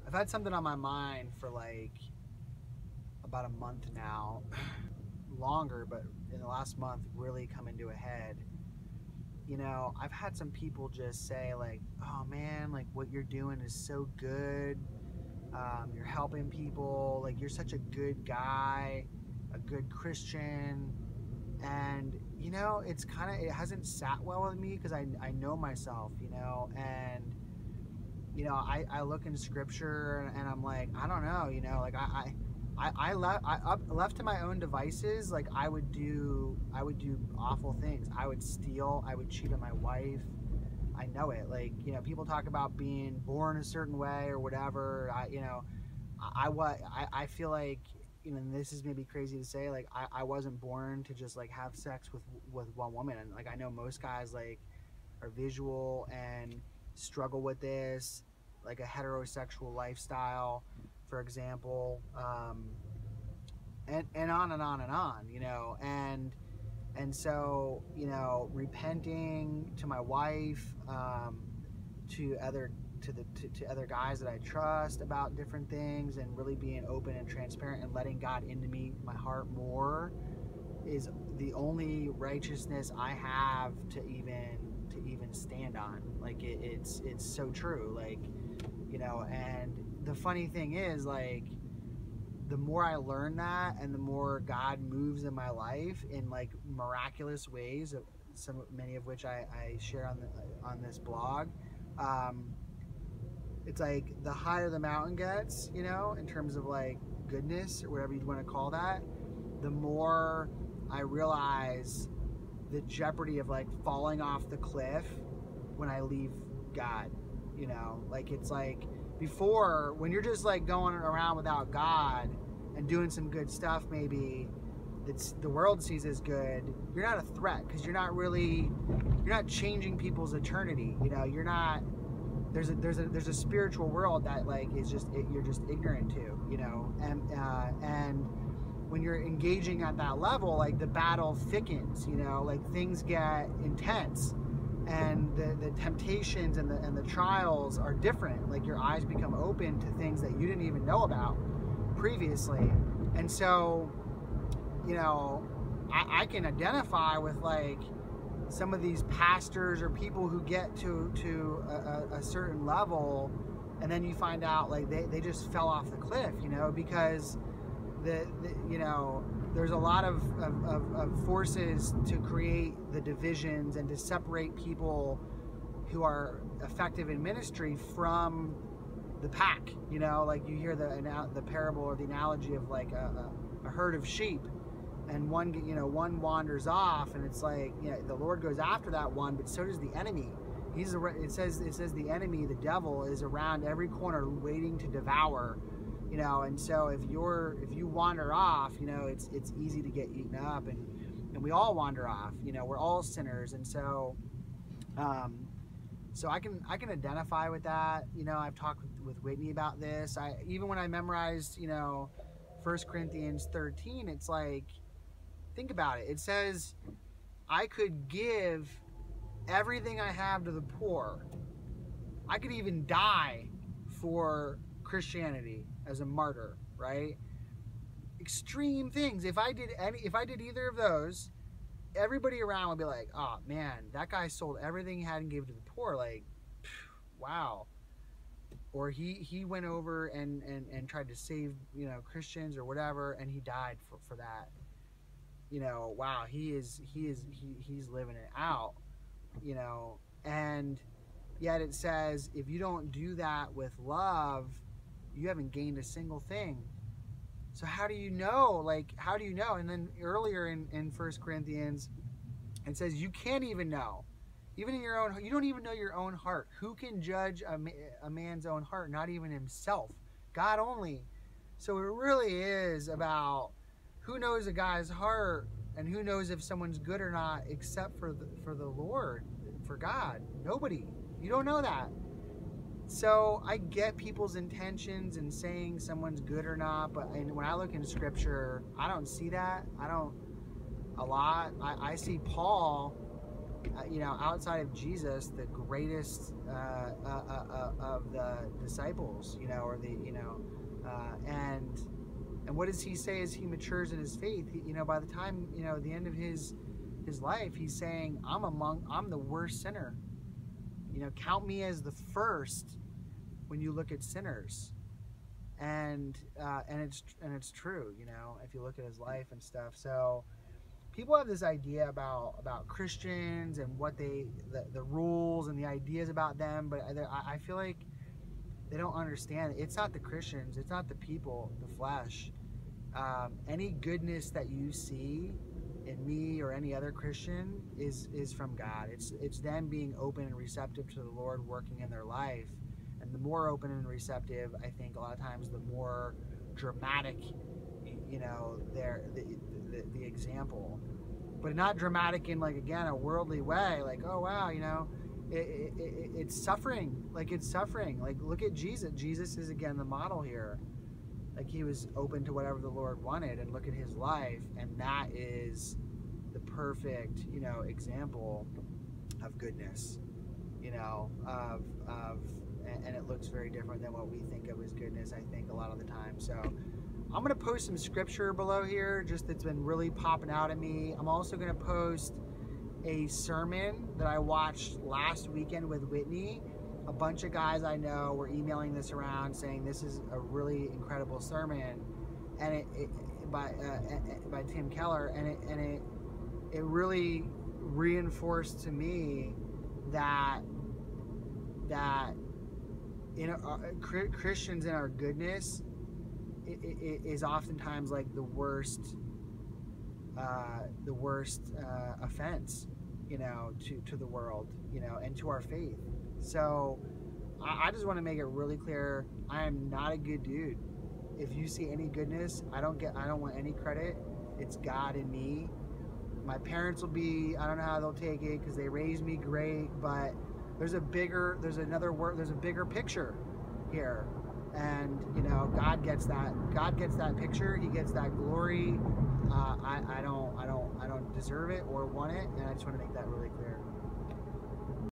I've had something on my mind for like about a month now, longer, but in the last month, really coming to a head. I've had some people just say like, "Oh man, like what you're doing is so good. You're helping people. Like you're such a good guy, a good Christian." And it hasn't sat well with me because I know myself, and I look into scripture and I'm like, I don't know, like left to my own devices, like I would do awful things. I would steal, I would cheat on my wife. I know it. Like, people talk about being born a certain way or whatever. I feel like, and this is maybe crazy to say, like I wasn't born to just like have sex with one woman. And like I know most guys like are visual and struggle with this, like a heterosexual lifestyle, for example, and on and on and on, and so repenting to my wife, to other guys that I trust about different things, and really being open and transparent and letting God into my heart more is the only righteousness I have to even stand on. Like it's so true. Like, and the funny thing is, like, the more I learn that and the more God moves in my life in like miraculous ways, many of which I share on this blog, it's like the higher the mountain gets, in terms of like goodness or whatever you'd want to call that, the more I realize the jeopardy of like falling off the cliff when I leave God. Like it's like before, when you're just like going around without God and doing some good stuff, maybe that's the world sees as good, you're not a threat because you're not changing people's eternity. You're not. There's a spiritual world that like is just you're just ignorant to. And when you're engaging at that level, like the battle thickens. Like things get intense. And the temptations and the trials are different. Like your eyes become open to things that you didn't even know about previously. And so, I can identify with like some of these pastors or people who get to a certain level, and then you find out like they just fell off the cliff, because there's a lot of forces to create the divisions and to separate people who are effective in ministry from the pack. Like you hear the parable or the analogy of like a herd of sheep, and one wanders off, and it's like the Lord goes after that one, but so does the enemy. It says the enemy, the devil, is around every corner waiting to devour. And so if you wander off, it's easy to get eaten up, and we all wander off. We're all sinners, and so so I can identify with that. I've talked with Whitney about this. Even when I memorized 1 Corinthians 13, it's like, think about it. It says, I could give everything I have to the poor. I could even die for Christianity as a martyr, right? Extreme things. If I did either of those, everybody around would be like, "Oh man, that guy sold everything he had and gave it to the poor." Like, wow. Or he went over and tried to save Christians or whatever, and he died for that. Wow, he's living it out. And yet it says, if you don't do that with love, you haven't gained a single thing. So how do you know? Like, how do you know? And then earlier in 1 Corinthians, it says you can't even know. Even in your own, you don't even know your own heart. Who can judge a man's own heart? Not even himself. God only. So it really is about who knows a guy's heart, and who knows if someone's good or not, except for the Lord, for God. Nobody. You don't know that. So I get people's intentions and saying someone's good or not, but when I look in Scripture, I don't see that. I see Paul you know, outside of Jesus, the greatest of the disciples, you know, or the, you know, and what does he say as he matures in his faith? You know, by the time, you know, the end of his life, he's saying, I'm the worst sinner. You know, count me as the first when you look at sinners. And it's true, you know, if you look at his life and stuff. So people have this idea about Christians and what the rules and the ideas about them, but I feel like they don't understand. It's not the Christians, it's not the people, the flesh. Any goodness that you see in me or any other Christian is from God. It's them being open and receptive to the Lord working in their life. And the more open and receptive, I think a lot of times the more dramatic, you know, the example. But not dramatic in, like, again, a worldly way, like, oh wow, you know, it's suffering. Like, it's suffering. Like, look at Jesus. Jesus is, again, the model here. Like, he was open to whatever the Lord wanted, and look at his life, and that is the perfect, you know, example of goodness, you know, and it looks very different than what we think of as goodness, I think, a lot of the time. So I'm going to post some scripture below here, just that's been really popping out at me. I'm also going to post a sermon that I watched last weekend with Whitney. A bunch of guys I know were emailing this around saying this is a really incredible sermon, and by Tim Keller, and it really reinforced to me that in Christians in our goodness is oftentimes like the worst offense, you know, to the world, you know, and to our faith. So I just want to make it really clear, I am not a good dude. If you see any goodness, I don't want any credit. It's God in me. My parents will be, I don't know how they'll take it because they raised me great, but there's a bigger picture here. And, you know, God gets that picture. He gets that glory. I don't deserve it or want it, and I just want to make that really clear.